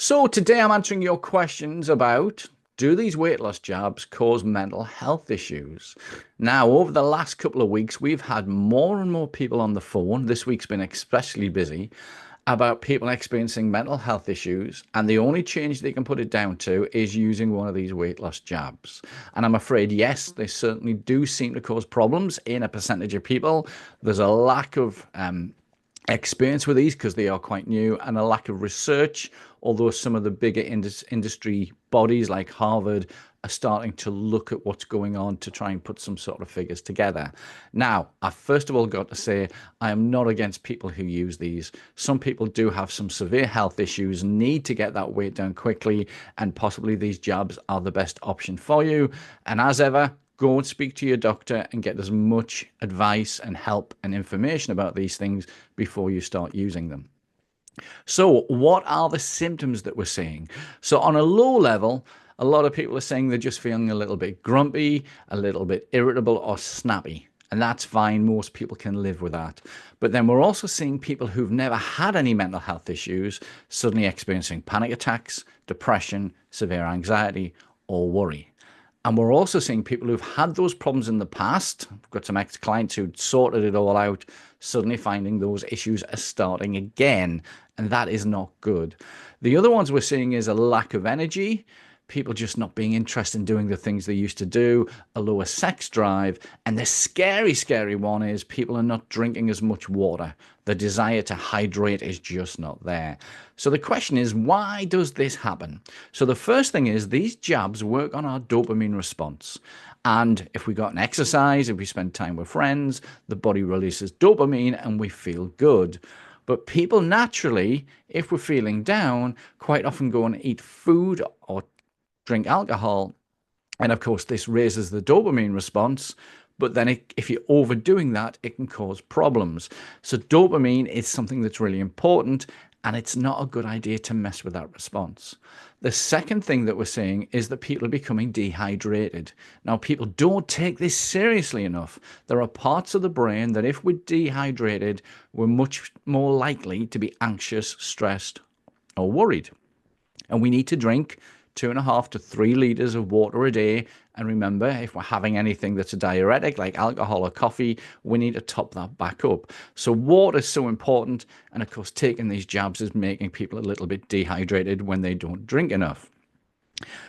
So today I'm answering your questions about, do these weight loss jabs cause mental health issues? Now, over the last couple of weeks, we've had more and more people on the phone. This week's been especially busy about people experiencing mental health issues, and the only change they can put it down to is using one of these weight loss jabs. And I'm afraid, yes, they certainly do seem to cause problems in a percentage of people. There's a lack of experience with these because they are quite new, and a lack of research, although some of the bigger industry bodies like Harvard are starting to look at what's going on to try and put some sort of figures together. Now, I first of all got to say I am not against people who use these. Some people do have some severe health issues, need to get that weight down quickly, and possibly these jabs are the best option for you. And as ever, go and speak to your doctor and get as much advice and help and information about these things before you start using them. So, what are the symptoms that we're seeing? So, on a low level, a lot of people are saying they're just feeling a little bit grumpy, a little bit irritable, or snappy. And that's fine. Most people can live with that. But then we're also seeing people who've never had any mental health issues suddenly experiencing panic attacks, depression, severe anxiety, or worry. And we're also seeing people who've had those problems in the past. I've got some ex-clients who'd sorted it all out, suddenly finding those issues are starting again. And that is not good. The other ones we're seeing is a lack of energy, people just not being interested in doing the things they used to do, a lower sex drive. And the scary, scary one is people are not drinking as much water. The desire to hydrate is just not there. So the question is, why does this happen? So the first thing is these jabs work on our dopamine response. And if we got an exercise, if we spend time with friends, the body releases dopamine and we feel good. But people naturally, if we're feeling down, quite often go and eat food or drink alcohol. And of course, this raises the dopamine response. But then if you're overdoing that, it can cause problems. So dopamine is something that's really important, and it's not a good idea to mess with that response. The second thing that we're seeing is that people are becoming dehydrated. Now, people don't take this seriously enough. There are parts of the brain that if we're dehydrated, we're much more likely to be anxious, stressed, or worried. And we need to drink 2.5 to 3 liters of water a day. And remember, if we're having anything that's a diuretic like alcohol or coffee, we need to top that back up. So water is so important. And of course, taking these jabs is making people a little bit dehydrated when they don't drink enough.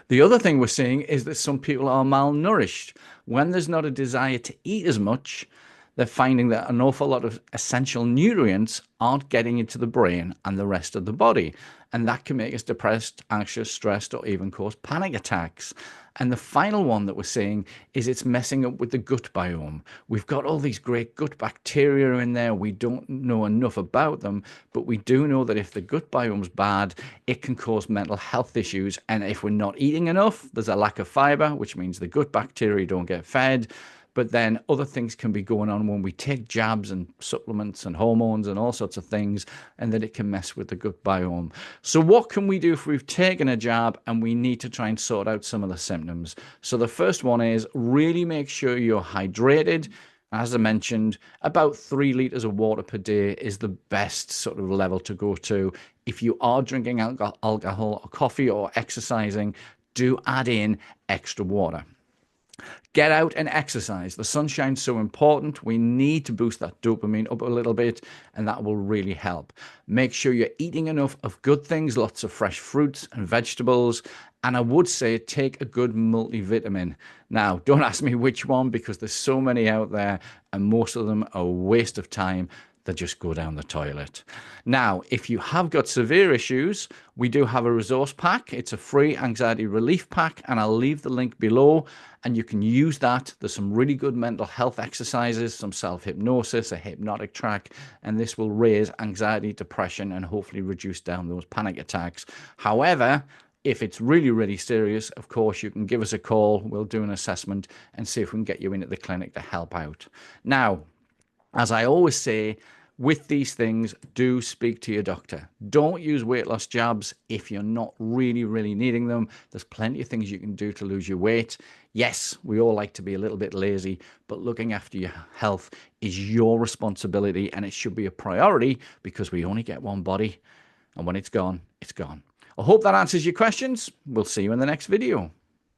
The other thing we're seeing is that some people are malnourished. When there's not a desire to eat as much, they're finding that an awful lot of essential nutrients aren't getting into the brain and the rest of the body. And that can make us depressed, anxious, stressed, or even cause panic attacks. And the final one that we're seeing is it's messing up with the gut biome. We've got all these great gut bacteria in there. We don't know enough about them, but we do know that if the gut biome's bad, it can cause mental health issues. And if we're not eating enough, there's a lack of fiber, which means the gut bacteria don't get fed. But then other things can be going on when we take jabs and supplements and hormones and all sorts of things, and that it can mess with the gut biome. So what can we do if we've taken a jab and we need to try and sort out some of the symptoms? So the first one is really make sure you're hydrated. As I mentioned, about 3 liters of water per day is the best sort of level to go to. If you are drinking alcohol or coffee or exercising, do add in extra water. Get out and exercise. The sunshine's so important. We need to boost that dopamine up a little bit, and that will really help. Make sure you're eating enough of good things, lots of fresh fruits and vegetables. And I would say take a good multivitamin. Now, don't ask me which one because there's so many out there, and most of them are a waste of time. They just go down the toilet. Now, if you have got severe issues, we do have a resource pack. It's a free anxiety relief pack, and I'll leave the link below, and you can use that. There's some really good mental health exercises, some self-hypnosis, a hypnotic track, and this will raise anxiety, depression, and hopefully reduce down those panic attacks. However, if it's really, really serious, of course, you can give us a call. We'll do an assessment and see if we can get you in at the clinic to help out. Now, as I always say, with these things, do speak to your doctor. Don't use weight loss jabs if you're not really, really needing them. There's plenty of things you can do to lose your weight. Yes, we all like to be a little bit lazy, but looking after your health is your responsibility, and it should be a priority because we only get one body, and when it's gone, it's gone. I hope that answers your questions. We'll see you in the next video.